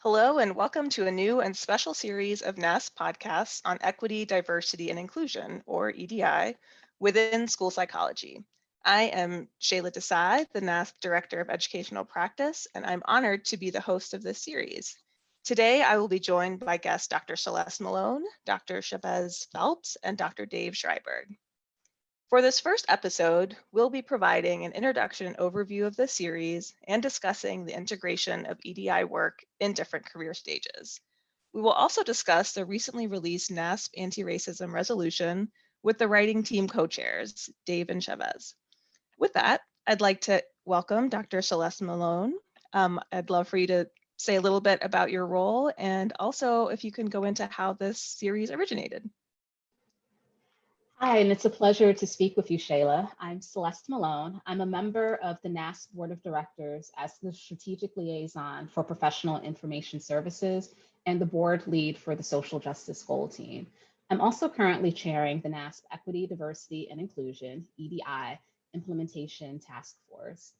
Hello, and welcome to a new and special series of NASP podcasts on equity, diversity, and inclusion, or EDI, within school psychology. I am Shayla Desai, the NASP Director of Educational Practice, and I'm honored to be the host of this series. Today, I will be joined by guests Dr. Celeste Malone, Dr. Chavez Phelps, and Dr. Dave Shriberg. For this first episode, we'll be providing an introduction and overview of the series and discussing the integration of EDI work in different career stages. We will also discuss the recently released NASP Antiracism Resolution with the writing team co-chairs, Dave and Chavez. With that, I'd like to welcome Dr. Celeste Malone. I'd love for you to say a little bit about your role and also if you can go into how this series originated. Hi, and it's a pleasure to speak with you, Shayla. I'm Celeste Malone. I'm a member of the NASP Board of Directors as the Strategic Liaison for Professional Information Services and the Board Lead for the Social Justice Goal Team. I'm also currently chairing the NASP Equity, Diversity, and Inclusion, EDI, Implementation Task Force.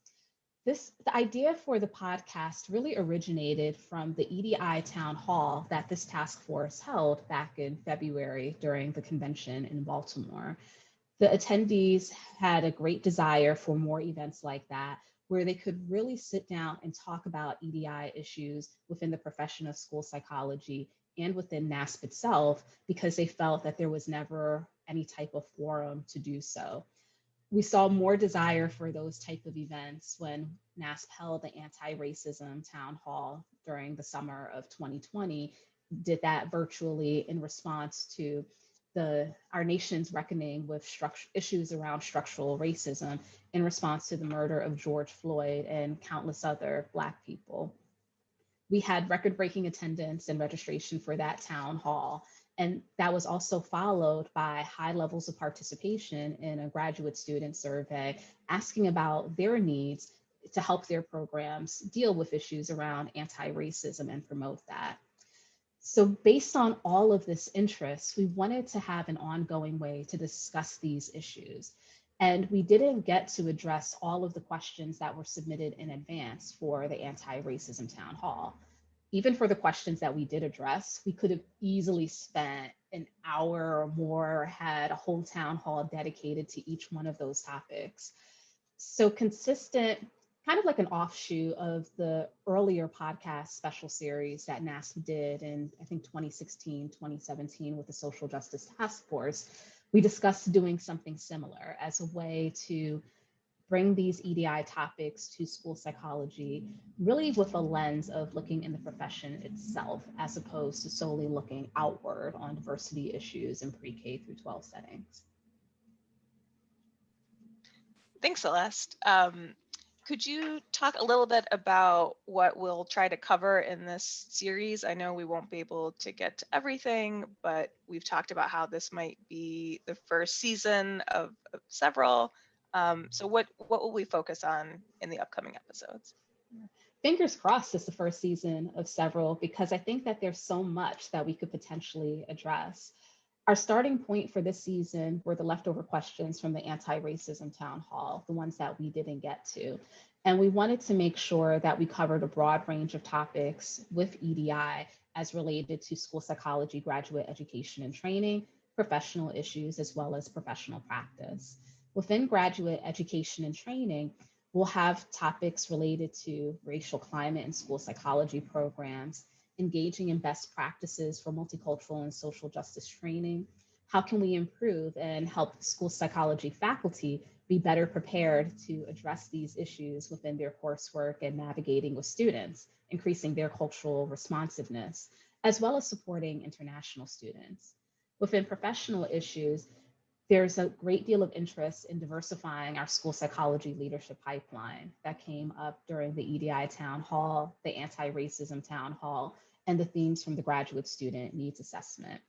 The idea for the podcast really originated from the EDI town hall that this task force held back in February during the convention in Baltimore. The attendees had a great desire for more events like that, where they could really sit down and talk about EDI issues within the profession of school psychology and within NASP itself, because they felt that there was never any type of forum to do so. We saw more desire for those type of events when NASP held the anti-racism town hall during the summer of 2020, did that virtually in response to our nation's reckoning with issues around structural racism in response to the murder of George Floyd and countless other Black people. We had record-breaking attendance and registration for that town hall. And that was also followed by high levels of participation in a graduate student survey asking about their needs to help their programs deal with issues around anti-racism and promote that. So based on all of this interest, we wanted to have an ongoing way to discuss these issues. And we didn't get to address all of the questions that were submitted in advance for the anti-racism town hall. Even for the questions that we did address, we could have easily spent an hour or more, had a whole town hall dedicated to each one of those topics. So consistent, kind of like an offshoot of the earlier podcast special series that NASP did in, I think, 2016, 2017 with the Social Justice Task Force, we discussed doing something similar as a way to bring these EDI topics to school psychology, really with a lens of looking in the profession itself, as opposed to solely looking outward on diversity issues in pre-K through 12 settings. Thanks, Celeste. Could you talk a little bit about what we'll try to cover in this series? I know we won't be able to get to everything, but we've talked about how this might be the first season of several. So what will we focus on in the upcoming episodes? Fingers crossed it's the first season of several, because I think that there's so much that we could potentially address. Our starting point for this season were the leftover questions from the anti-racism town hall, the ones that we didn't get to. And we wanted to make sure that we covered a broad range of topics with EDI as related to school psychology, graduate education and training, professional issues, as well as professional practice. Within graduate education and training, we'll have topics related to racial climate and school psychology programs, engaging in best practices for multicultural and social justice training. How can we improve and help school psychology faculty be better prepared to address these issues within their coursework and navigating with students, increasing their cultural responsiveness, as well as supporting international students. Within professional issues, there's a great deal of interest in diversifying our school psychology leadership pipeline that came up during the EDI town hall, the anti-racism town hall, and the themes from the graduate student needs assessment.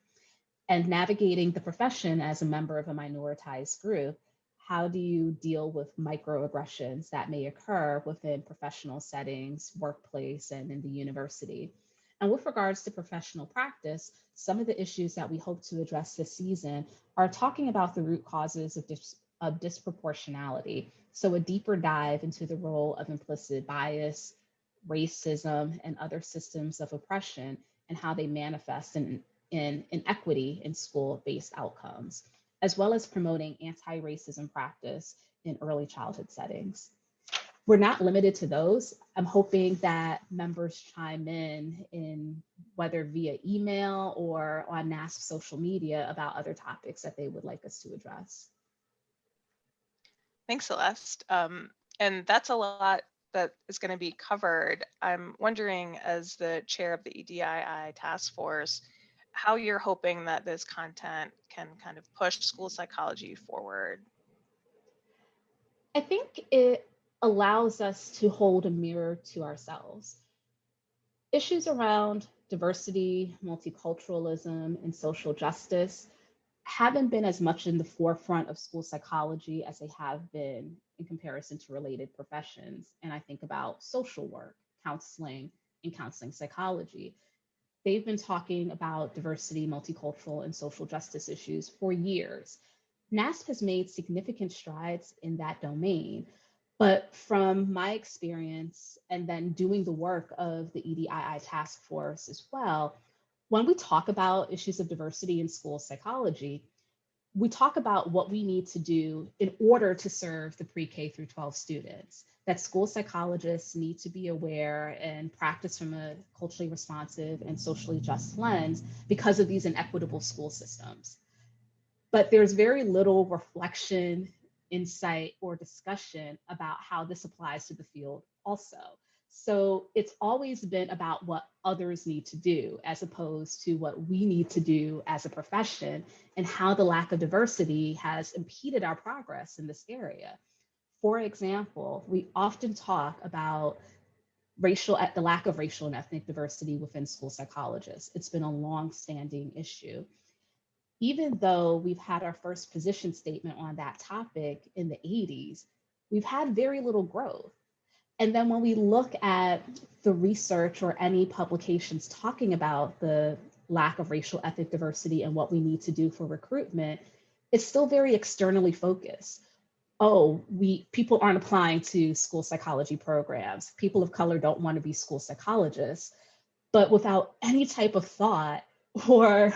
And navigating the profession as a member of a minoritized group, how do you deal with microaggressions that may occur within professional settings, workplace, and in the university? And with regards to professional practice, some of the issues that we hope to address this season are talking about the root causes of disproportionality. So a deeper dive into the role of implicit bias, racism, and other systems of oppression and how they manifest in inequity in school-based outcomes, as well as promoting anti-racism practice in early childhood settings. We're not limited to those. I'm hoping that members chime in whether via email or on NASP social media about other topics that they would like us to address. Thanks, Celeste. And that's a lot that is going to be covered. I'm wondering, as the chair of the EDI task force, how you're hoping that this content can kind of push school psychology forward. I think it allows us to hold a mirror to ourselves. Issues around diversity, multiculturalism, and social justice haven't been as much in the forefront of school psychology as they have been in comparison to related professions. And I think about social work, counseling, and counseling psychology. They've been talking about diversity, multicultural, and social justice issues for years. NASP has made significant strides in that domain, but from my experience and then doing the work of the EDI task force as well, when we talk about issues of diversity in school psychology, we talk about what we need to do in order to serve the pre-K through 12 students, that school psychologists need to be aware and practice from a culturally responsive and socially just lens because of these inequitable school systems. But there's very little reflection, insight, or discussion about how this applies to the field also. So it's always been about what others need to do as opposed to what we need to do as a profession, and how the lack of diversity has impeded our progress in this area. For example, we often talk about the lack of racial and ethnic diversity within school psychologists. It's been a long-standing issue. Even though we've had our first position statement on that topic in the 80s, we've had very little growth. And then when we look at the research or any publications talking about the lack of racial ethnic diversity and what we need to do for recruitment, it's still very externally focused. Oh, people aren't applying to school psychology programs. People of color don't want to be school psychologists, but without any type of thought or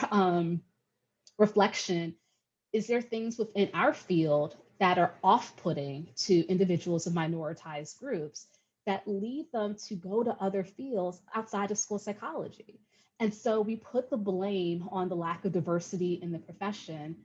reflection, is there things within our field that are off-putting to individuals of minoritized groups that lead them to go to other fields outside of school psychology? And so we put the blame on the lack of diversity in the profession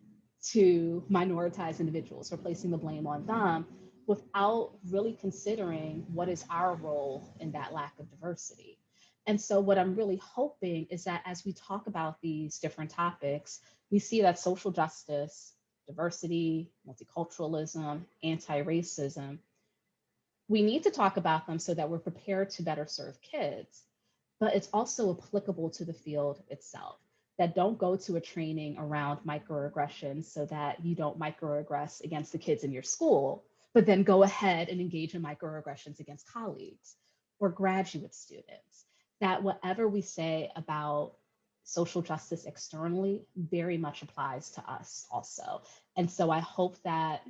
to minoritized individuals, or placing the blame on them without really considering what is our role in that lack of diversity. And so what I'm really hoping is that as we talk about these different topics, we see that social justice, diversity, multiculturalism, anti-racism, we need to talk about them so that we're prepared to better serve kids, but it's also applicable to the field itself. That don't go to a training around microaggressions so that you don't microaggress against the kids in your school, but then go ahead and engage in microaggressions against colleagues or graduate students. That whatever we say about social justice externally very much applies to us also. And so I hope that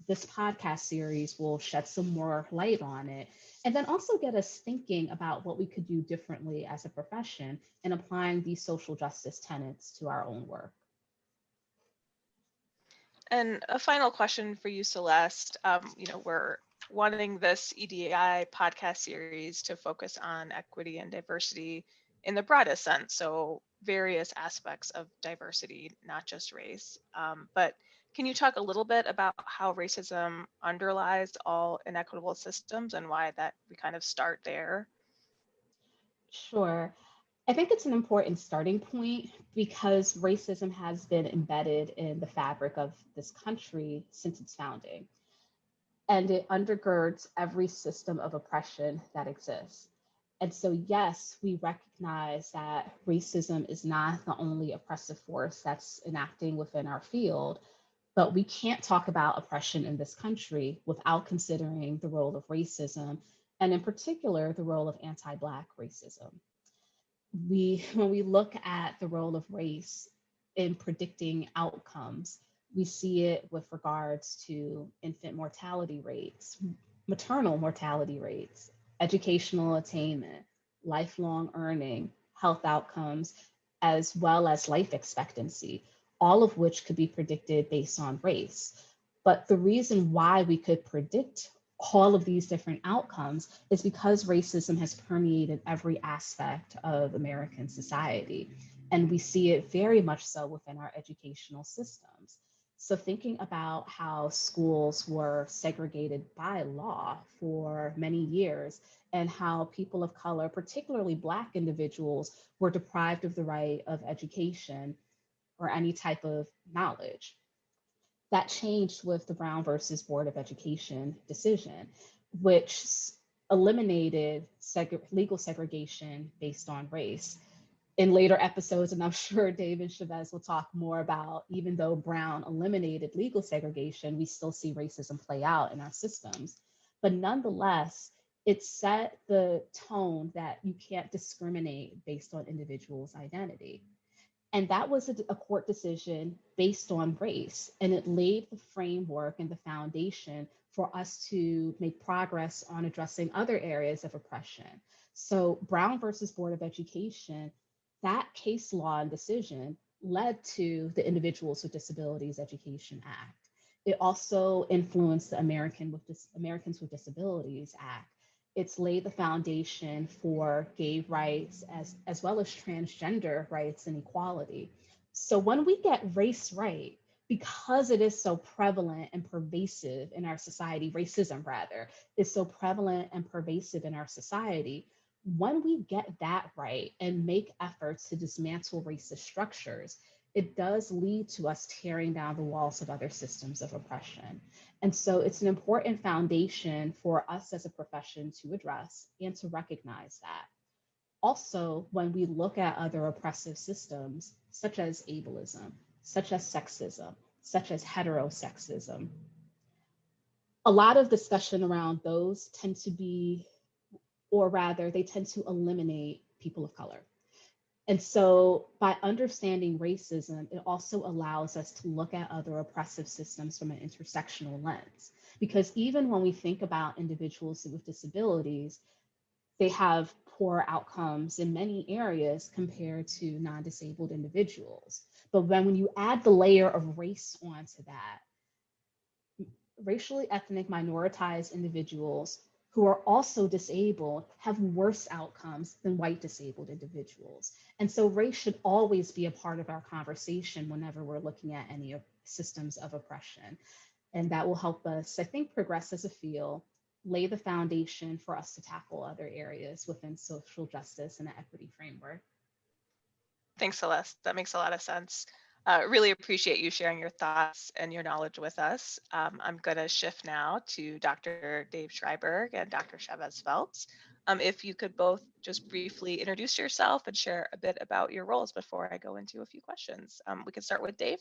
this podcast series will shed some more light on it, and then also get us thinking about what we could do differently as a profession in applying these social justice tenets to our own work. And a final question for you, Celeste. We're wanting this EDI podcast series to focus on equity and diversity in the broadest sense, so various aspects of diversity, not just race. But can you talk a little bit about how racism underlies all inequitable systems and why that we kind of start there? Sure. I think it's an important starting point because racism has been embedded in the fabric of this country since its founding, and it undergirds every system of oppression that exists. And so, yes, we recognize that racism is not the only oppressive force that's enacting within our field, but we can't talk about oppression in this country without considering the role of racism, and in particular, the role of anti-Black racism. When we look at the role of race in predicting outcomes, we see it with regards to infant mortality rates, maternal mortality rates, educational attainment, lifelong earning, health outcomes, as well as life expectancy, all of which could be predicted based on race. But the reason why we could predict all of these different outcomes is because racism has permeated every aspect of American society. And we see it very much so within our educational systems. So thinking about how schools were segregated by law for many years and how people of color, particularly Black individuals, were deprived of the right of education or any type of knowledge. That changed with the Brown versus Board of Education decision, which eliminated legal segregation based on race. In later episodes, and I'm sure Dave and Chavez will talk more about, even though Brown eliminated legal segregation, we still see racism play out in our systems. But nonetheless, it set the tone that you can't discriminate based on individuals' identity. And that was a court decision based on race, and it laid the framework and the foundation for us to make progress on addressing other areas of oppression. So Brown versus Board of Education, that case law and decision led to the Individuals with Disabilities Education Act. It also influenced the Americans with Disabilities Act. It's laid the foundation for gay rights as well as transgender rights and equality. So when we get race right, because it is so prevalent and pervasive in our society, racism rather, is so prevalent and pervasive in our society, when we get that right and make efforts to dismantle racist structures, it does lead to us tearing down the walls of other systems of oppression. And so it's an important foundation for us as a profession to address and to recognize that. Also, when we look at other oppressive systems, such as ableism, such as sexism, such as heterosexism, a lot of discussion around those tend to be, or rather, they tend to eliminate people of color. And so by understanding racism, it also allows us to look at other oppressive systems from an intersectional lens. Because even when we think about individuals with disabilities, they have poor outcomes in many areas compared to non-disabled individuals. But when you add the layer of race onto that, racially ethnic minoritized individuals who are also disabled have worse outcomes than white disabled individuals. And so race should always be a part of our conversation whenever we're looking at any systems of oppression. And that will help us, I think, progress as a field, lay the foundation for us to tackle other areas within social justice and the equity framework. Thanks, Celeste. That makes a lot of sense. Really appreciate you sharing your thoughts and your knowledge with us. I'm going to shift now to Dr. Dave Shriberg and Dr. Chavez Phelps. If you could both just briefly introduce yourself and share a bit about your roles before I go into a few questions. We can start with Dave.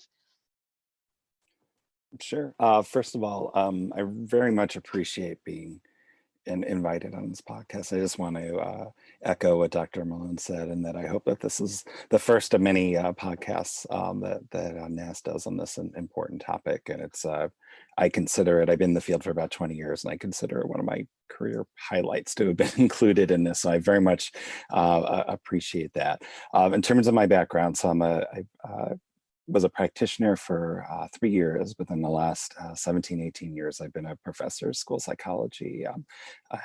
Sure. First of all, I very much appreciate being invited on this podcast. I just want to echo what Dr. Malone said, and that I hope that this is the first of many podcasts that NASP does on this important topic. And it's, I consider it, I've been in the field for about 20 years, and I consider it one of my career highlights to have been included in this. So I very much appreciate that. In terms of my background, so I was a practitioner for 3 years, but in the last 17, 18 years, I've been a professor of school psychology.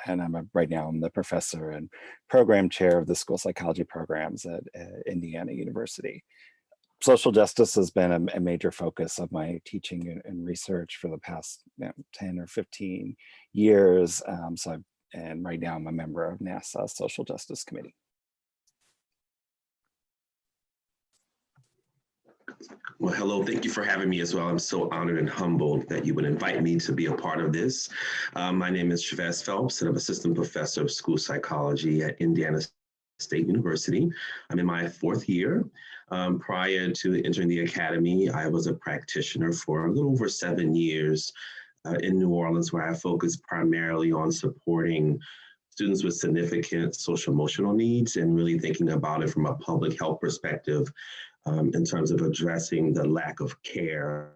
And right now I'm the professor and program chair of the school psychology programs at Indiana University. Social justice has been a major focus of my teaching and research for the past 10 or 15 years. And right now I'm a member of NASP's Social Justice Committee. Well, hello, thank you for having me as well. I'm so honored and humbled that you would invite me to be a part of this. My name is Chavez Phelps, and I'm assistant professor of school psychology at Indiana State University. I'm in my 4th year. Prior to entering the academy, I was a practitioner for a little over 7 years in New Orleans, where I focused primarily on supporting students with significant social emotional needs and really thinking about it from a public health perspective in terms of addressing the lack of care,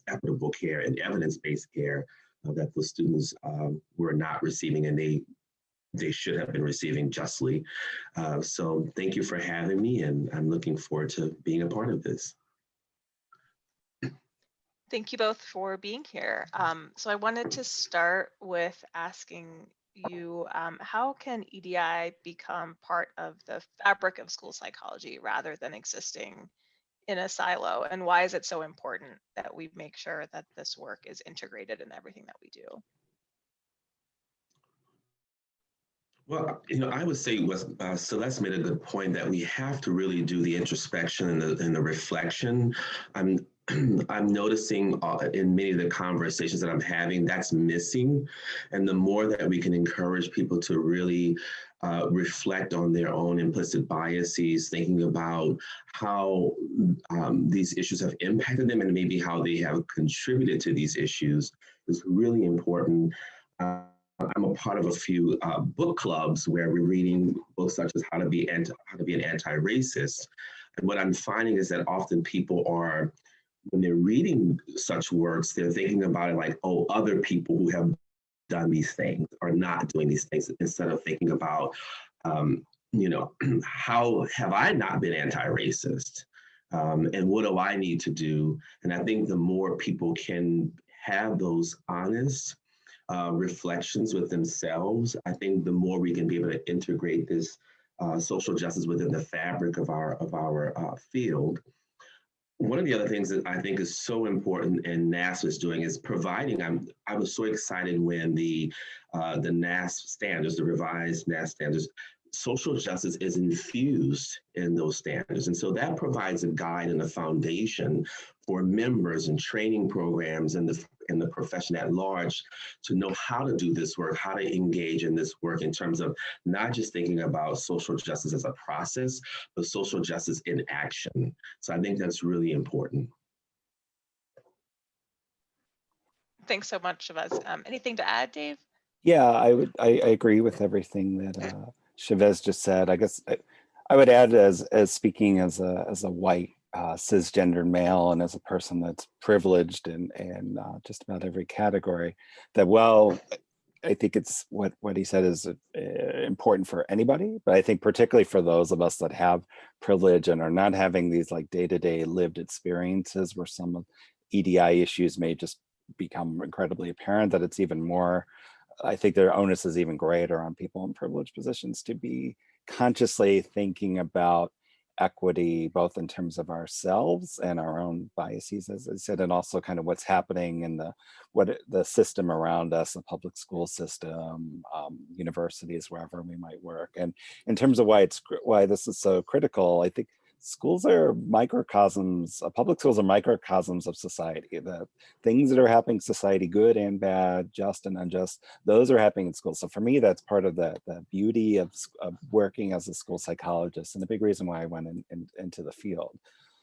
equitable care, and evidence-based care that the students were not receiving, and they they should have been receiving justly. So thank you for having me, and I'm looking forward to being a part of this. Thank you both for being here. So I wanted to start with asking you, how can EDI become part of the fabric of school psychology rather than existing in a silo? And why is it so important that we make sure that this work is integrated in everything that we do? Well, I would say what Celeste made a good point, that we have to really do the introspection and the reflection. I'm I'm noticing in many of the conversations that I'm having, that's missing. And the more that we can encourage people to really reflect on their own implicit biases, thinking about how these issues have impacted them and maybe how they have contributed to these issues, is really important. I'm a part of a few book clubs where we're reading books such as How to Be an Anti-Racist. And what I'm finding is that often people are, when they're reading such works, they're thinking about it like, oh, other people who have done these things are not doing these things, instead of thinking about, how have I not been anti-racist? And what do I need to do? And I think the more people can have those honest reflections with themselves, I think the more we can be able to integrate this social justice within the fabric of our field. One of the other things that I think is so important and NASP is doing is providing. I was so excited when the NASP standards, the revised NASP standards, social justice is infused in those standards. And so that provides a guide and a foundation for members and training programs and the profession at large to know how to do this work, how to engage in this work in terms of not just thinking about social justice as a process, but social justice in action. So I think that's really important. Thanks so much, Chavez. Anything to add, Dave? Yeah, I agree with everything that Chavez just said. I guess I would add, as speaking as a white cisgendered male and as a person that's privileged in just about every category, that I think it's what he said is important for anybody, but I think particularly for those of us that have privilege and are not having these like day-to-day lived experiences where some of EDI issues may just become incredibly apparent, that it's even more, I think their onus is even greater on people in privileged positions to be consciously thinking about equity, both in terms of ourselves and our own biases, as I said, and also kind of what's happening in the system around us, the public school system, universities, wherever we might work. And in terms of why this is so critical, I think schools are microcosms, public schools are microcosms of society. The things that are happening in society, good and bad, just and unjust, those are happening in schools. So for me, that's part of the beauty of working as a school psychologist, and the big reason why I went into the field.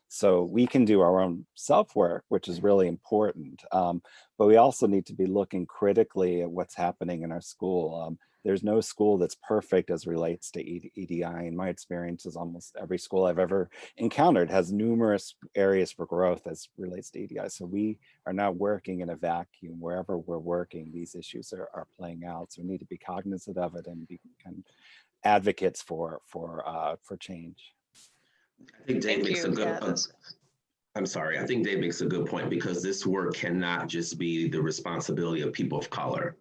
So we can do our own self-work, which is really important, but we also need to be looking critically at what's happening in our school. There's no school that's perfect as relates to EDI. In my experience, is almost every school I've ever encountered has numerous areas for growth as relates to EDI. So we are not working in a vacuum. Wherever we're working, these issues are playing out. So we need to be cognizant of it and be kind of advocates for change. I think Dave makes a good. I'm sorry. I think Dave makes a good point, because this work cannot just be the responsibility of people of color.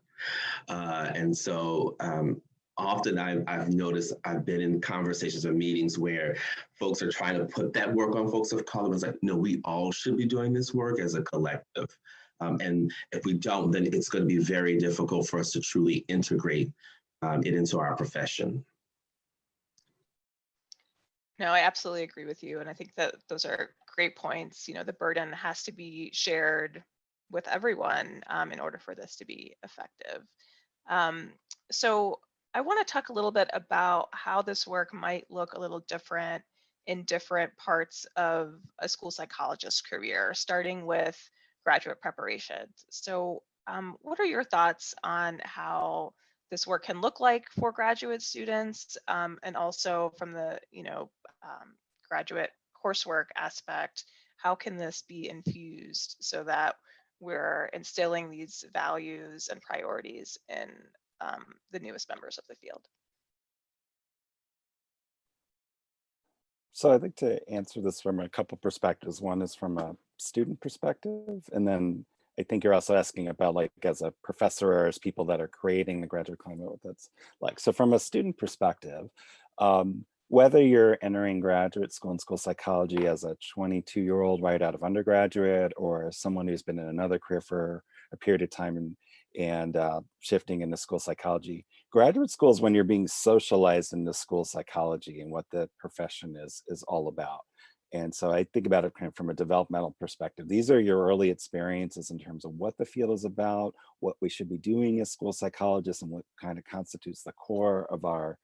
And so often I've noticed, I've been in conversations or meetings where folks are trying to put that work on folks of color. It's like, no, we all should be doing this work as a collective. And if we don't, then it's going to be very difficult for us to truly integrate it into our profession. No, I absolutely agree with you. And I think that those are great points. The burden has to be shared with everyone in order for this to be effective. So I want to talk a little bit about how this work might look a little different in different parts of a school psychologist's career, starting with graduate preparation. So what are your thoughts on how this work can look like for graduate students, and also from the graduate coursework aspect? How can this be infused so that we're instilling these values and priorities in the newest members of the field. So I'd like to answer this from a couple perspectives. One is from a student perspective, and then I think you're also asking about, like, as a professor or as people that are creating the graduate climate, what that's like. So from a student perspective, whether you're entering graduate school and school psychology as a 22-year-old right out of undergraduate, or someone who's been in another career for a period of time and shifting into school psychology, graduate school is when you're being socialized into school psychology and what the profession is all about. And so I think about it kind of from a developmental perspective. These are your early experiences in terms of what the field is about, what we should be doing as school psychologists, and what kind of constitutes the core of our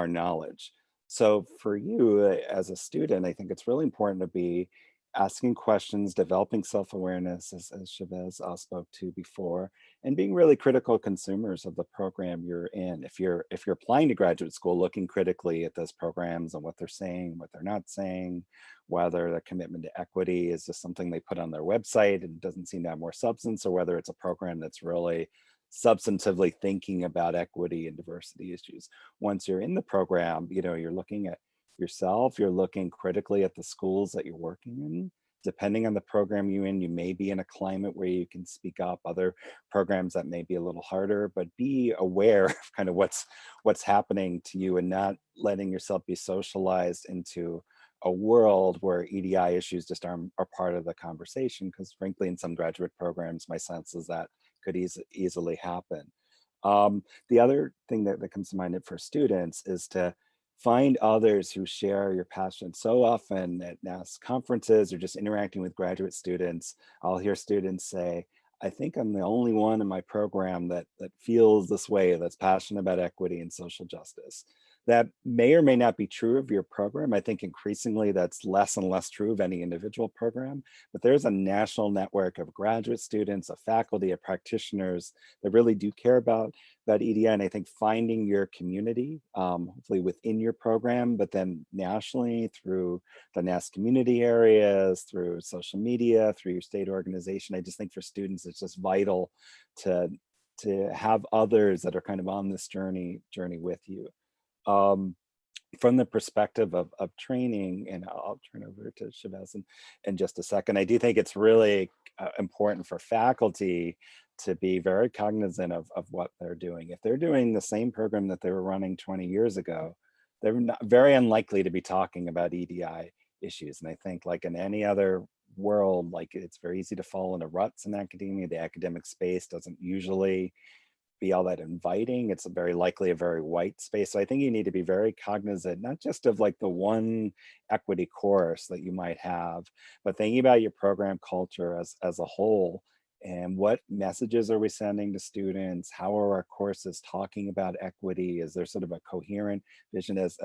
knowledge. So for you as a student, I think it's really important to be asking questions, developing self-awareness, as Chavez spoke to before, and being really critical consumers of the program you're in. If you're applying to graduate school, looking critically at those programs and what they're saying, what they're not saying, whether the commitment to equity is just something they put on their website and doesn't seem to have more substance, or whether it's a program that's really substantively thinking about equity and diversity issues. Once you're in the program, you're looking at yourself, you're looking critically at the schools that you're working in. Depending on the program you're in, you may be in a climate where you can speak up. Other programs that may be a little harder, but be aware of kind of what's happening to you, and not letting yourself be socialized into a world where EDI issues just are part of the conversation, because frankly, in some graduate programs, my sense is that could easily happen. The other thing that comes to mind for students is to find others who share your passion. So often at NASP conferences or just interacting with graduate students, I'll hear students say, I think I'm the only one in my program that feels this way, that's passionate about equity and social justice. That may or may not be true of your program. I think increasingly that's less and less true of any individual program, but there's a national network of graduate students, of faculty, of practitioners that really do care about EDI. And I think finding your community, hopefully within your program, but then nationally through the NASP community areas, through social media, through your state organization. I just think for students, it's just vital to have others that are kind of on this journey with you. From the perspective of training, and I'll turn over to Chavez in just a second, I do think it's really important for faculty to be very cognizant of what they're doing. If they're doing the same program that they were running 20 years ago, they're not very unlikely to be talking about EDI issues. And I think, like in any other world, like, it's very easy to fall into ruts in academia. The academic space doesn't usually be all that inviting. It's very likely a very white space. So I think you need to be very cognizant, not just of like the one equity course that you might have, but thinking about your program culture as a whole. And what messages are we sending to students? How are our courses talking about equity? Is there sort of a coherent vision, as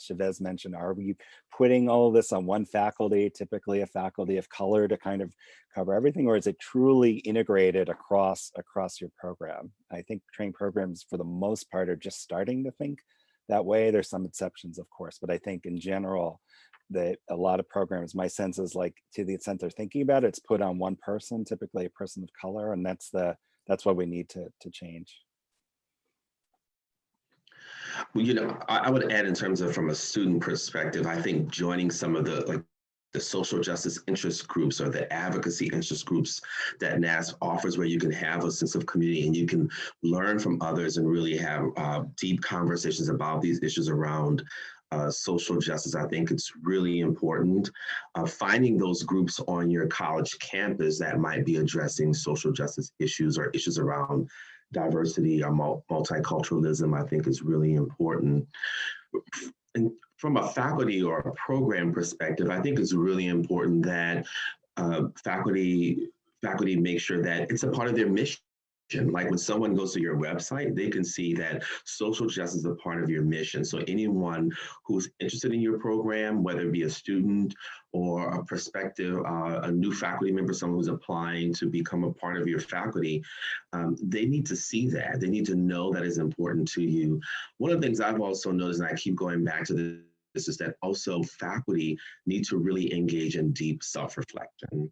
Chavez mentioned? Are we putting all of this on one faculty, typically a faculty of color, to kind of cover everything, or is it truly integrated across your program? I think trained programs for the most part are just starting to think that way. There's some exceptions, of course, but I think in general, that a lot of programs, my sense is, like, to the extent they're thinking about it, it's put on one person, typically a person of color, and that's what we need to change. Well, I would add, in terms of from a student perspective, I think joining some of the social justice interest groups or the advocacy interest groups that NASP offers, where you can have a sense of community and you can learn from others and really have deep conversations about these issues around social justice. I think it's really important. Finding those groups on your college campus that might be addressing social justice issues or issues around diversity or multiculturalism, I think is really important. And from a faculty or a program perspective, I think it's really important that faculty make sure that it's a part of their mission. Like when someone goes to your website, they can see that social justice is a part of your mission. So anyone who's interested in your program, whether it be a student or a prospective, a new faculty member, someone who's applying to become a part of your faculty, they need to see that. They need to know that is important to you. One of the things I've also noticed, and I keep going back to this, is that also faculty need to really engage in deep self-reflection.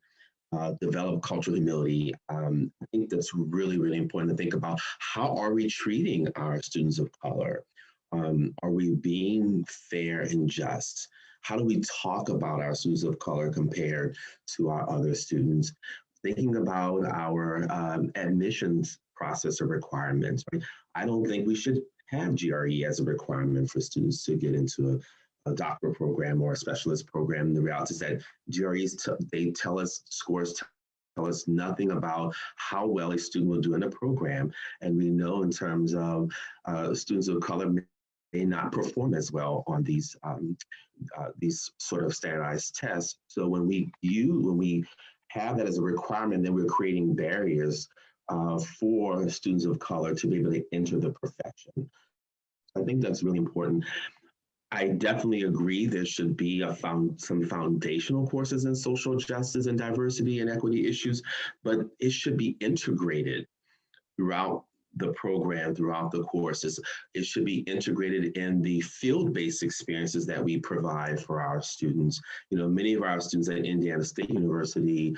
develop cultural humility. I think that's really, really important to think about. How are we treating our students of color? Are we being fair and just? How do we talk about our students of color compared to our other students? Thinking about our admissions process or requirements, right? I don't think we should have GRE as a requirement for students to get into a doctoral program or a specialist program. The reality is that GREs, they tell us, scores tell us nothing about how well a student will do in a program. And we know in terms of students of color may not perform as well on these sort of standardized tests. So when we have that as a requirement, then we're creating barriers for students of color to be able to enter the profession. I think that's really important. I definitely agree there should be some foundational courses in social justice and diversity and equity issues, but it should be integrated throughout the program, throughout the courses. It should be integrated in the field-based experiences that we provide for our students. You know, many of our students at Indiana State University,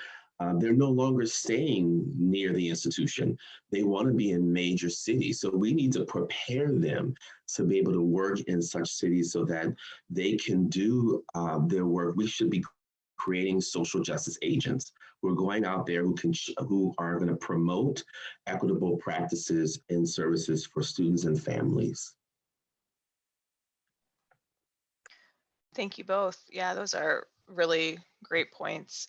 they're no longer staying near the institution. They want to be in major cities. So we need to prepare them to be able to work in such cities so that they can do their work. We should be creating social justice agents who are going out there who are going to promote equitable practices and services for students and families. Thank you both. Yeah, those are really great points.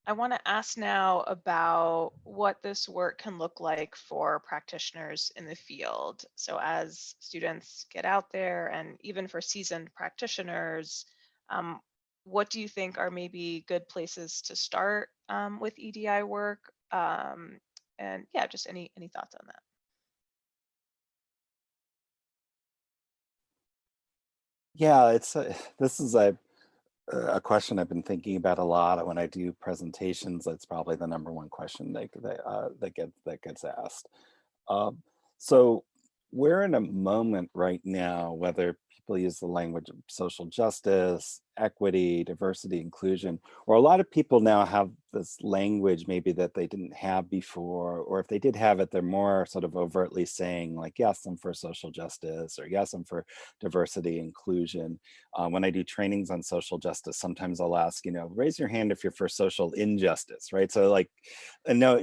I want to ask now about what this work can look like for practitioners in the field. So as students get out there, and even for seasoned practitioners, what do you think are maybe good places to start with EDI work? And yeah, just any thoughts on that? Yeah, this is a question I've been thinking about a lot when I do presentations. That's probably the number one question that gets asked. So we're in a moment right now, whether people use the language of social justice, equity, diversity, inclusion, or a lot of people now have this language maybe that they didn't have before, or if they did have it, they're more sort of overtly saying like, yes, I'm for social justice, or yes, I'm for diversity, inclusion. When I do trainings on social justice, sometimes I'll ask, raise your hand if you're for social injustice, right? So like, and no,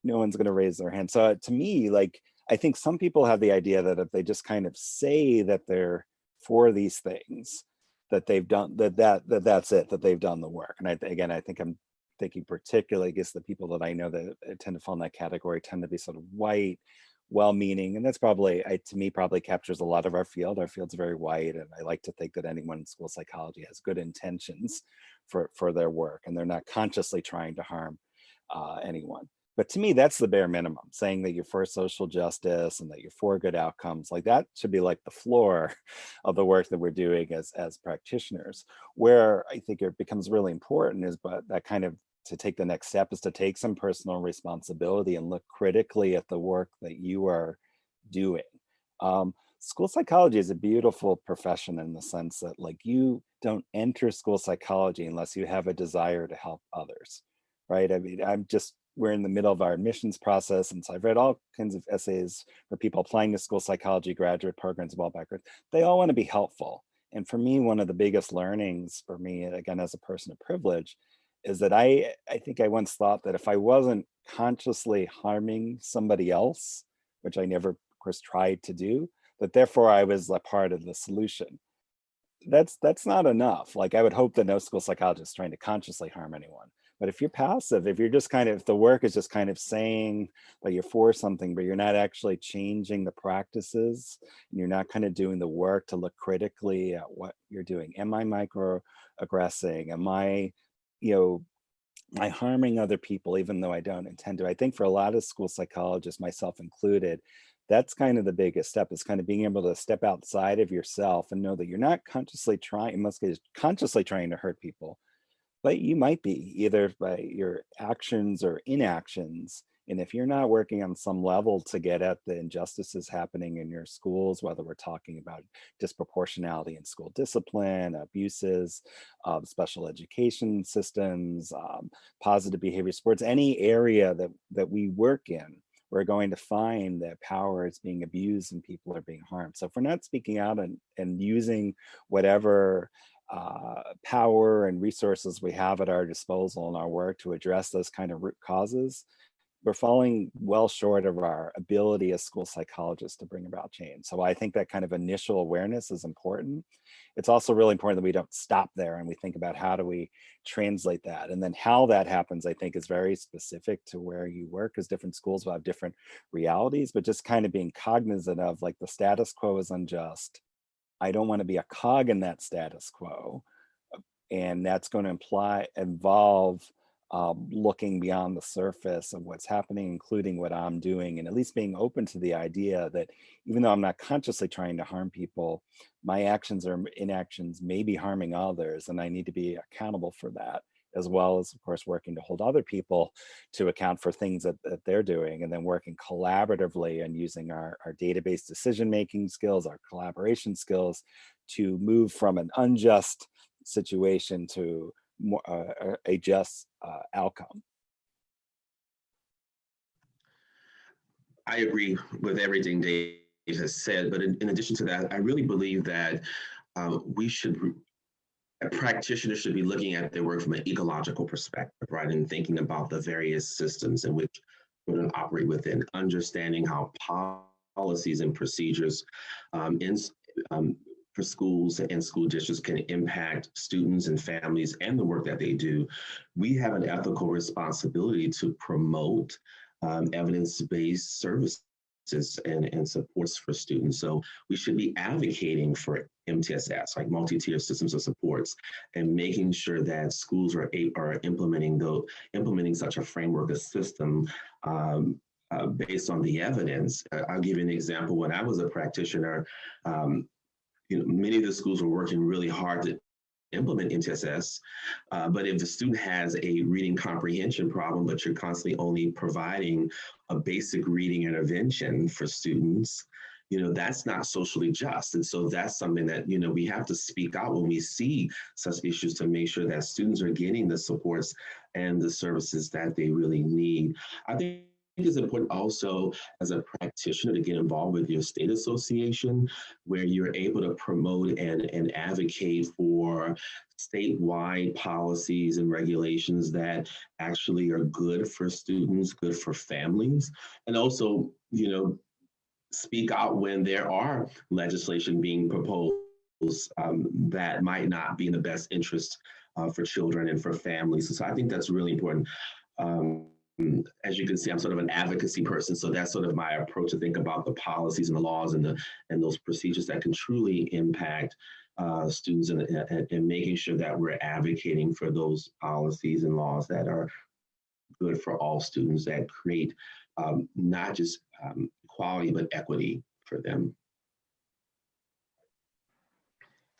no one's going to raise their hand. So to me, like, I think some people have the idea that if they just kind of say that they're for these things, that they've done that's it, that they've done the work. And I think I'm thinking particularly, I guess the people that I know that tend to fall in that category tend to be sort of white, well-meaning, and that's probably, to me, probably captures a lot of our field. Our field's very white, and I like to think that anyone in school psychology has good intentions for their work, and they're not consciously trying to harm anyone. But to me, that's the bare minimum, saying that you're for social justice and that you're for good outcomes. Like that should be like the floor of the work that we're doing as practitioners. Where I think it becomes really important is, but that kind of, to take the next step is to take some personal responsibility and look critically at the work that you are doing. School psychology is a beautiful profession in the sense that like you don't enter school psychology unless you have a desire to help others, right? I mean, we're in the middle of our admissions process. And so I've read all kinds of essays for people applying to school psychology graduate programs of all backgrounds. They all want to be helpful. And for me, one of the biggest learnings for me, again, as a person of privilege, is that I think I once thought that if I wasn't consciously harming somebody else, which I never, of course, tried to do, that therefore I was a part of the solution. That's not enough. Like I would hope that no school psychologist is trying to consciously harm anyone. But if you're passive, if you're just kind of, if the work is just kind of saying that you're for something, but you're not actually changing the practices, and you're not kind of doing the work to look critically at what you're doing. Am I microaggressing? Am I harming other people, even though I don't intend to? I think for a lot of school psychologists, myself included, that's kind of the biggest step, is kind of being able to step outside of yourself and know that you're not consciously trying, in most cases, consciously trying to hurt people. But you might be, either by your actions or inactions, And if you're not working on some level to get at the injustices happening in your schools, whether we're talking about disproportionality in school discipline, abuses, special education systems, positive behavior sports, any area that we work in, we're going to find that power is being abused and people are being harmed. So if we're not speaking out and using whatever power and resources we have at our disposal in our work to address those kind of root causes, we're falling well short of our ability as school psychologists to bring about change. So I think that kind of initial awareness is important. It's also really important that we don't stop there and we think about how do we translate that. And then how that happens, I think, is very specific to where you work, because different schools will have different realities, but just kind of being cognizant of, like, the status quo is unjust. I don't want to be a cog in that status quo. And that's going to involve looking beyond the surface of what's happening, including what I'm doing, and at least being open to the idea that even though I'm not consciously trying to harm people, my actions or inactions may be harming others, and I need to be accountable for that, as well as, of course, working to hold other people to account for things that they're doing, and then working collaboratively and using our database decision-making skills, our collaboration skills, to move from an unjust situation to more a just outcome. I agree with everything Dave has said, but in addition to that, I really believe that practitioners should be looking at their work from an ecological perspective, right? And thinking about the various systems in which children operate within, understanding how policies and procedures for schools and school districts can impact students and families and the work that they do. We have an ethical responsibility to promote evidence-based services and supports for students. So we should be advocating for MTSS, like multi-tier systems of supports, and making sure that schools are implementing such a framework, a system based on the evidence. I'll give you an example. When I was a practitioner, many of the schools were working really hard to implement MTSS, but if the student has a reading comprehension problem, but you're constantly only providing a basic reading intervention for students, that's not socially just. And so that's something that, we have to speak out when we see such issues to make sure that students are getting the supports and the services that they really need. I think it's important also as a practitioner to get involved with your state association, where you're able to promote and advocate for statewide policies and regulations that actually are good for students, good for families, and also, speak out when there are legislation being proposed that might not be in the best interest for children and for families. So I think that's really important. As you can see, I'm sort of an advocacy person, so that's sort of my approach to think about the policies and the laws and those procedures that can truly impact students and making sure that we're advocating for those policies and laws that are good for all students, that create not just equality, but equity for them.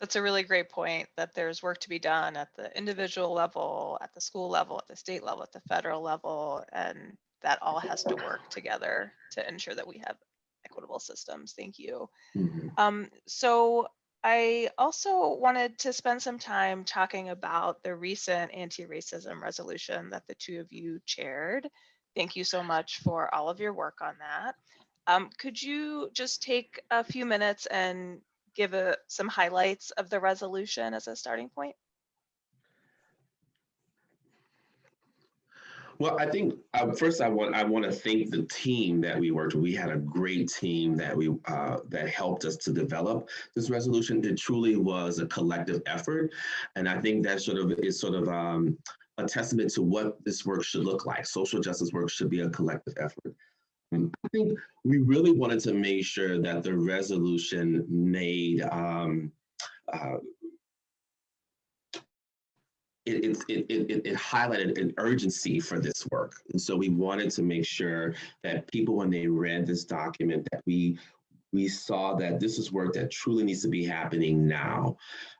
That's a really great point, that there's work to be done at the individual level, at the school level, at the state level, at the federal level, and that all has to work together to ensure that we have equitable systems. Thank you. Mm-hmm. So I also wanted to spend some time talking about the recent anti-racism resolution that the two of you chaired. Thank you so much for all of your work on that. Could you just take a few minutes and give some highlights of the resolution as a starting point? Well, I think first I want to thank the team that we worked with. We had a great team that helped us to develop this resolution. It truly was a collective effort, and I think that is a testament to what this work should look like. Social justice work should be a collective effort. I think we really wanted to make sure that the resolution made it highlighted an urgency for this work. And so we wanted to make sure that people, when they read this document, that we we saw that this is work that truly needs to be happening now.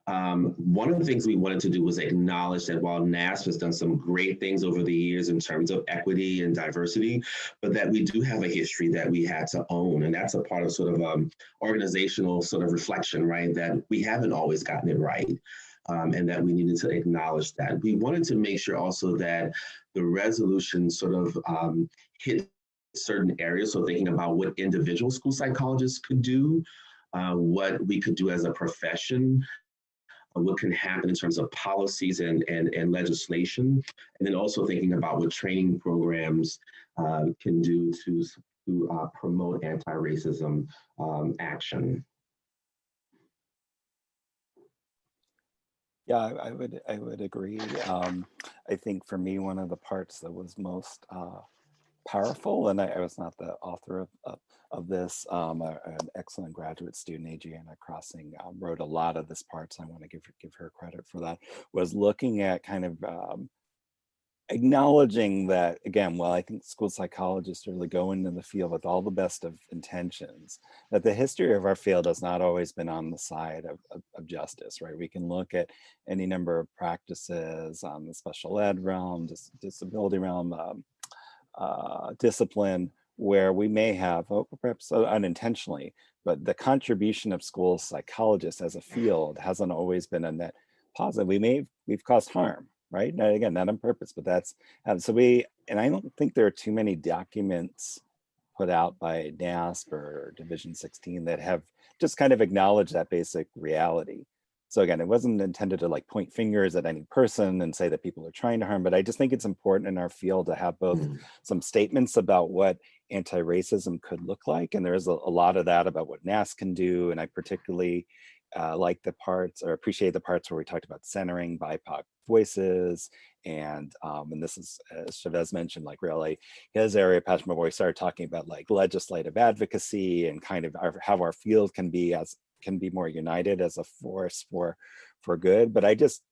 One of the things we wanted to do was acknowledge that while NASP has done some great things over the years in terms of equity and diversity, but that we do have a history that we had to own. And that's a part of sort of organizational sort of reflection, right? That we haven't always gotten it right. And that we needed to acknowledge that. We wanted to make sure also that the resolution sort of hit certain areas. So thinking about what individual school psychologists could do, what we could do as a profession, what can happen in terms of policies and legislation, and then also thinking about what training programs can do to promote anti-racism action. Yeah, I would agree. I think for me, one of the parts that was most powerful, and I was not the author of this, an excellent graduate student, Adriana Crossing, wrote a lot of this part, so I want to give her credit for that, was looking at kind of acknowledging that, again, well, I think school psychologists really go into the field with all the best of intentions, that the history of our field has not always been on the side of justice, right? We can look at any number of practices on the special ed realm, disability realm, discipline, where we may have, perhaps unintentionally, but the contribution of school psychologists as a field hasn't always been a net positive. We've caused harm, right? Now, again, not on purpose, but that's, so and I don't think there are too many documents put out by NASP or Division 16 that have just kind of acknowledged that basic reality. So again, it wasn't intended to like point fingers at any person and say that people are trying to harm, but I just think it's important in our field to have both some statements about what anti-racism could look like. And there is a lot of that about what NASP can do. And I particularly like the parts, or appreciate the parts where we talked about centering BIPOC voices. And this is, as Chavez mentioned, like really his area of passion, where we started talking about like legislative advocacy and kind of how our field can be more united as a force for good. But I just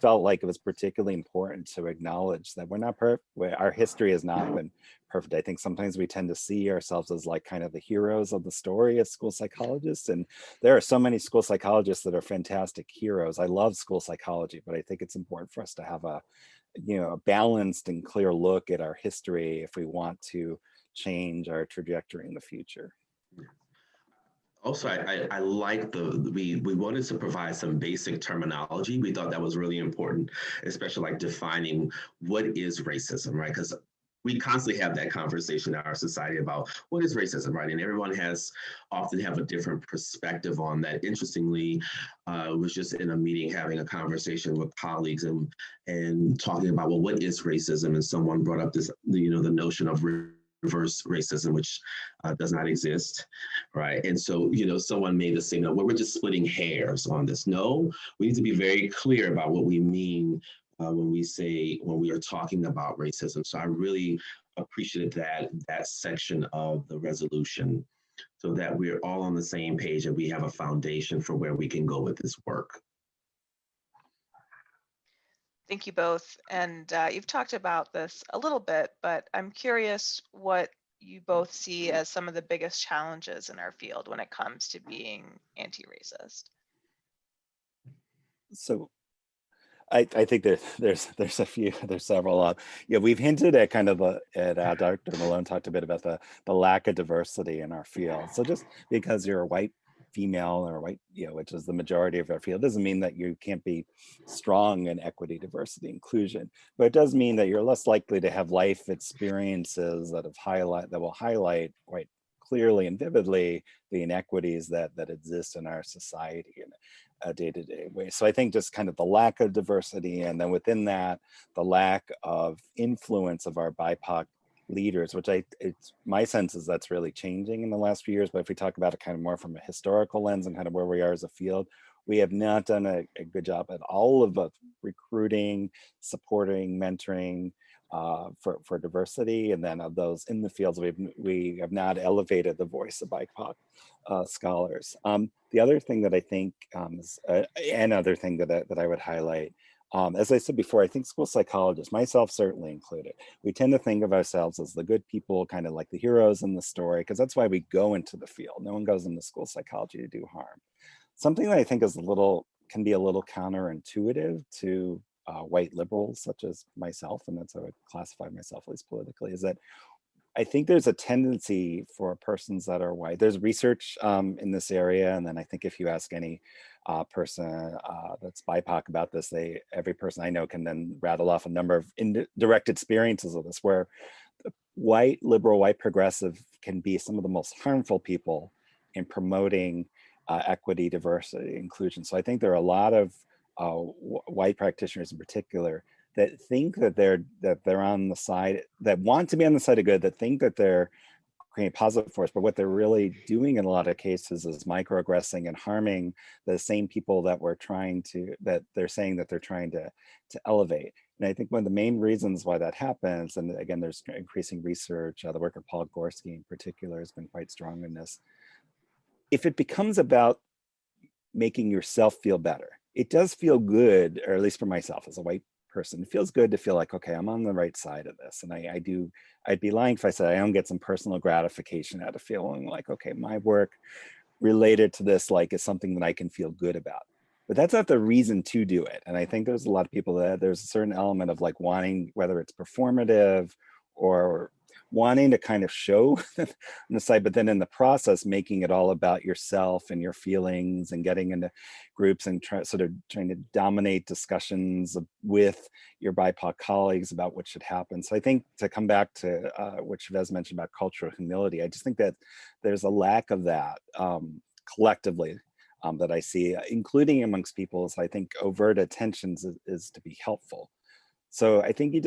felt like it was particularly important to acknowledge that we're not perfect. Our history has not been perfect. I think sometimes we tend to see ourselves as like kind of the heroes of the story as school psychologists. And there are so many school psychologists that are fantastic heroes. I love school psychology, but I think it's important for us to have a balanced and clear look at our history if we want to change our trajectory in the future. Also, I like we wanted to provide some basic terminology. We thought that was really important, especially like defining what is racism, right? Because we constantly have that conversation in our society about what is racism, right? And everyone often have a different perspective on that. Interestingly, was just in a meeting having a conversation with colleagues and talking about, well, what is racism? And someone brought up this, the notion of reverse racism, which does not exist, right? And so, someone made us say, no, we're just splitting hairs on this. No, we need to be very clear about what we mean when we are talking about racism. So I really appreciated that section of the resolution, so that we're all on the same page and we have a foundation for where we can go with this work. Thank you both. And you've talked about this a little bit, but I'm curious what you both see as some of the biggest challenges in our field when it comes to being anti-racist. So I think there's several. We've hinted at kind of Dr. Malone talked a bit about the lack of diversity in our field. So just because you're a white female or white, which is the majority of our field, doesn't mean that you can't be strong in equity, diversity, inclusion. But it does mean that you're less likely to have life experiences that will highlight quite clearly and vividly the inequities that exist in our society in a day-to-day way. So I think just kind of the lack of diversity, and then within that, the lack of influence of our BIPOC leaders, which it's my sense is that's really changing in the last few years. But if we talk about it kind of more from a historical lens and kind of where we are as a field, we have not done a good job at all of recruiting, supporting, mentoring for diversity. And then of those in the fields, we have not elevated the voice of BIPOC scholars. The other thing that I think another thing that I would highlight As I said before, I think school psychologists, myself certainly included, we tend to think of ourselves as the good people, kind of like the heroes in the story, because that's why we go into the field. No one goes into school psychology to do harm. Something that I think is can be a little counterintuitive to white liberals such as myself, and that's how I classify myself at least politically, is that I think there's a tendency for persons that are white. There's research in this area, and then I think if you ask any person that's BIPOC about this, every person I know can then rattle off a number of indirect experiences of this, where white liberal, white progressive can be some of the most harmful people in promoting equity, diversity, inclusion. So I think there are a lot of white practitioners in particular that think that they're on the side, that want to be on the side of good, that think that they're creating positive force, but what they're really doing in a lot of cases is microaggressing and harming the same people that they're saying that they're trying to elevate. And I think one of the main reasons why that happens, and again, there's increasing research, the work of Paul Gorski in particular has been quite strong in this. If it becomes about making yourself feel better, it does feel good, or at least for myself as a white person, it feels good to feel like, okay, I'm on the right side of this. And I'd be lying if I said I don't get some personal gratification out of feeling like, okay, my work related to this is something that I can feel good about. But that's not the reason to do it. And I think there's a lot of people that there's a certain element of wanting, whether it's performative or wanting to kind of show on the side, but then in the process, making it all about yourself and your feelings and getting into groups and trying to dominate discussions with your BIPOC colleagues about what should happen. So I think to come back to what Chavez mentioned about cultural humility, I just think that there's a lack of that collectively that I see, including amongst people. So I think overt attentions is to be helpful. So I think we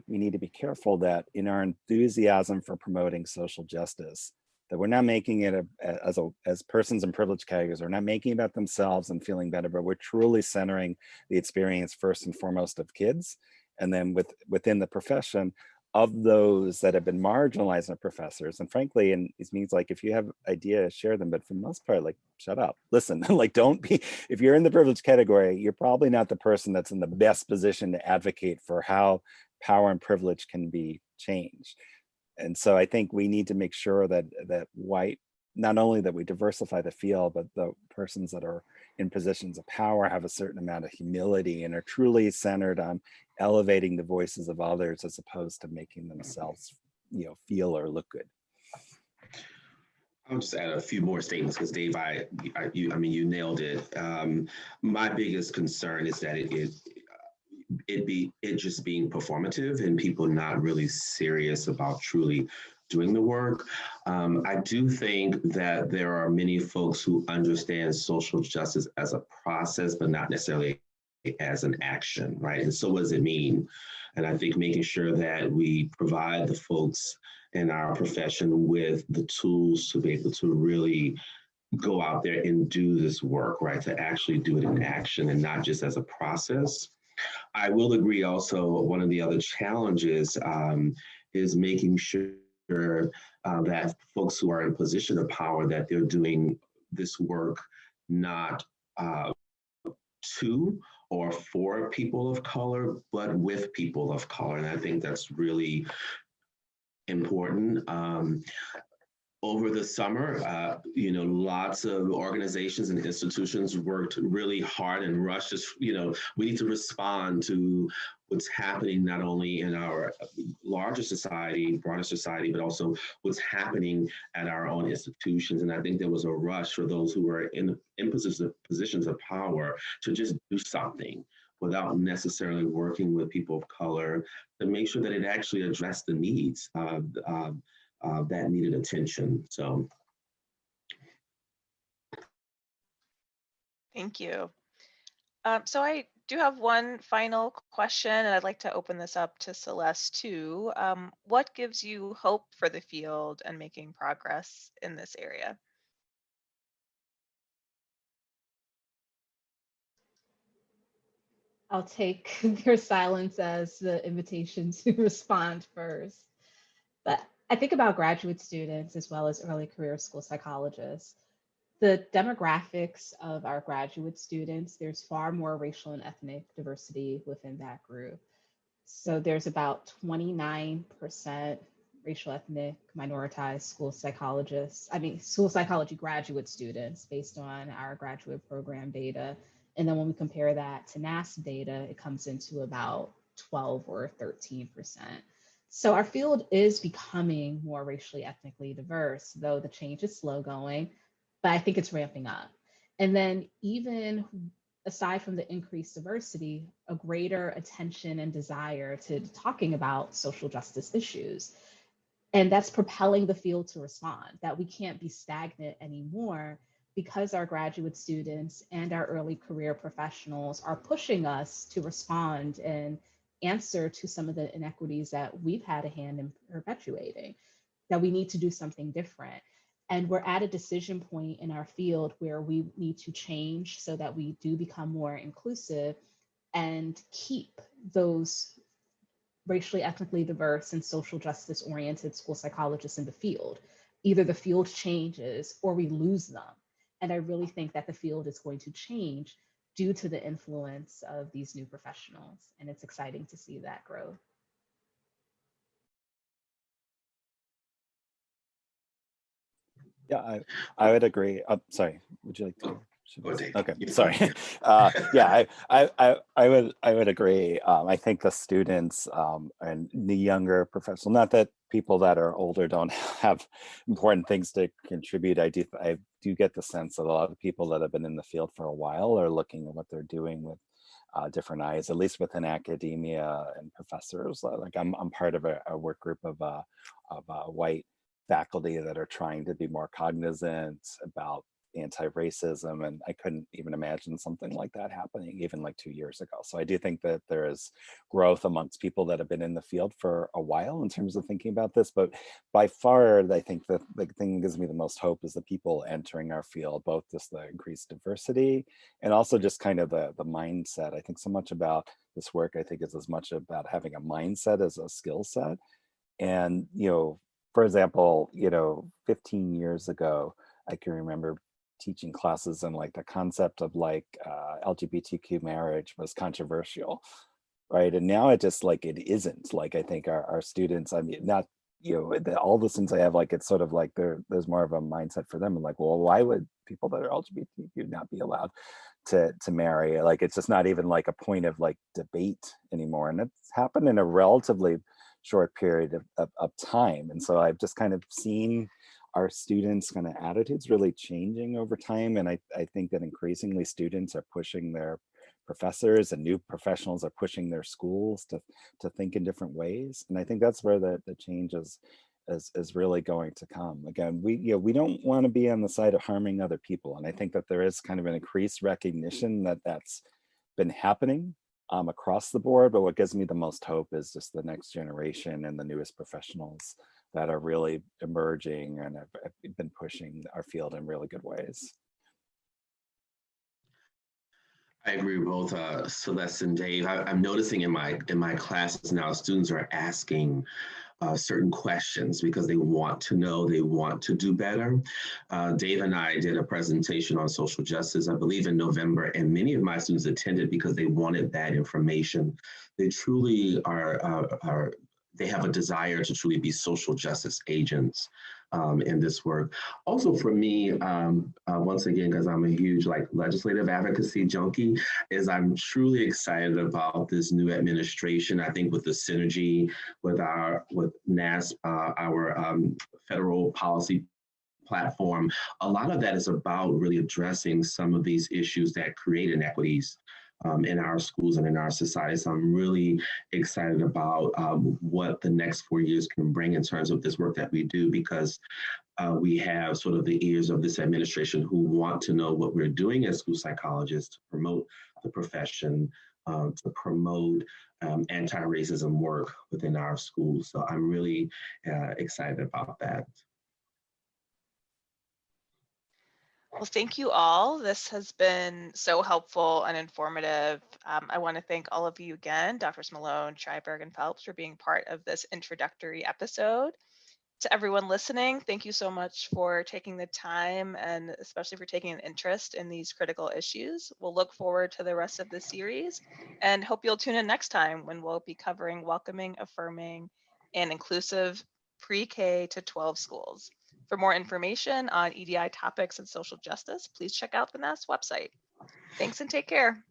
need to be careful that in our enthusiasm for promoting social justice, that we're not making it as persons in privileged categories, we're not making it about themselves and feeling better, but we're truly centering the experience first and foremost of kids, and then within the profession of those that have been marginalized as professors. And frankly, and it means if you have ideas, share them, but for the most part, shut up, listen, don't be, if you're in the privileged category, you're probably not the person that's in the best position to advocate for how power and privilege can be changed. And so I think we need to make sure that not only that we diversify the field, but the persons that are in positions of power have a certain amount of humility and are truly centered on elevating the voices of others as opposed to making themselves, feel or look good. I'll just add a few more statements because Dave, you nailed it. My biggest concern is that it just being performative and people not really serious about truly doing the work. I do think that there are many folks who understand social justice as a process, but not necessarily as an action, right? And so what does it mean? And I think making sure that we provide the folks in our profession with the tools to be able to really go out there and do this work, right? To actually do it in action and not just as a process. I will agree also, one of the other challenges is making sure that folks who are in a position of power, that they're doing this work not to or for people of color, but with people of color. And I think that's really important. Over the summer, lots of organizations and institutions worked really hard and rushed. We need to respond to what's happening not only in our larger society, broader society, but also what's happening at our own institutions. And I think there was a rush for those who were in positions of power to just do something without necessarily working with people of color to make sure that it actually addressed the needs that needed attention. So. Thank you. So I do have one final question, and I'd like to open this up to Celeste too. What gives you hope for the field and making progress in this area? I'll take their silence as the invitation to respond first. But I think about graduate students as well as early career school psychologists. the demographics of our graduate students, there's far more racial and ethnic diversity within that group. So there's about 29% racial ethnic minoritized school psychology graduate students based on our graduate program data. And then when we compare that to NASP data, it comes into about 12 or 13%. So our field is becoming more racially ethnically diverse, though the change is slow going, but I think it's ramping up. And then even aside from the increased diversity, a greater attention and desire to talking about social justice issues. And that's propelling the field to respond, that we can't be stagnant anymore because our graduate students and our early career professionals are pushing us to respond and answer to some of the inequities that we've had a hand in perpetuating, that we need to do something different. And we're at a decision point in our field where we need to change so that we do become more inclusive and keep those racially, ethnically diverse and social justice oriented school psychologists in the field. Either the field changes or we lose them. And I really think that the field is going to change due to the influence of these new professionals. And it's exciting to see that growth. Yeah, I would agree. Sorry, would you like to? Okay, You're sorry. Yeah, I would agree. I think the students and the younger professionals, not that people that are older don't have important things to contribute. I do get the sense that a lot of people that have been in the field for a while are looking at what they're doing with different eyes, at least within academia and professors. Like I'm part of a work group of white faculty that are trying to be more cognizant about anti-racism, and I couldn't even imagine something like that happening even like 2 years ago. So I do think that there is growth amongst people that have been in the field for a while in terms of thinking about this, but by far I think that the thing that gives me the most hope is the people entering our field, both just the increased diversity and also just kind of the mindset. I think so much about this work, I think, is as much about having a mindset as a skill set. And for example, 15 years ago, I can remember teaching classes and like the concept of like LGBTQ marriage was controversial, right? And now it just like it isn't. Like I think our students, I mean, not all the students I have, like it's sort of like there's more of a mindset for them. And like, well, why would people that are LGBTQ not be allowed to marry? Like it's just not even like a point of like debate anymore. And it's happened in a relatively short period of time. And so I've just kind of seen our students' kind of attitudes really changing over time. And I think that increasingly students are pushing their professors and new professionals are pushing their schools to think in different ways. And I think that's where the change is really going to come. Again, we don't want to be on the side of harming other people. And I think that there is kind of an increased recognition that that's been happening across the board, but what gives me the most hope is just the next generation and the newest professionals that are really emerging and have been pushing our field in really good ways. I agree with both Celeste and Dave. I'm noticing in my classes now, students are asking certain questions because they want to know, they want to do better. Dave and I did a presentation on social justice, I believe in November, and many of my students attended because they wanted that information. They truly they have a desire to truly be social justice agents in this work. Also for me, once again, because I'm a huge legislative advocacy junkie, is I'm truly excited about this new administration. I think with the synergy with NASP, our federal policy platform, a lot of that is about really addressing some of these issues that create inequities in our schools and in our society. So I'm really excited about what the next 4 years can bring in terms of this work that we do, because we have sort of the ears of this administration who want to know what we're doing as school psychologists to promote the profession, to promote anti-racism work within our schools. So I'm really excited about that. Well, thank you all. This has been so helpful and informative. I want to thank all of you again, Drs. Malone, Shriberg, and Phelps, for being part of this introductory episode. To everyone listening, thank you so much for taking the time and especially for taking an interest in these critical issues. We'll look forward to the rest of the series and hope you'll tune in next time when we'll be covering welcoming, affirming, and inclusive pre-K to 12 schools. For more information on EDI topics and social justice, please check out the NASP website. Thanks and take care.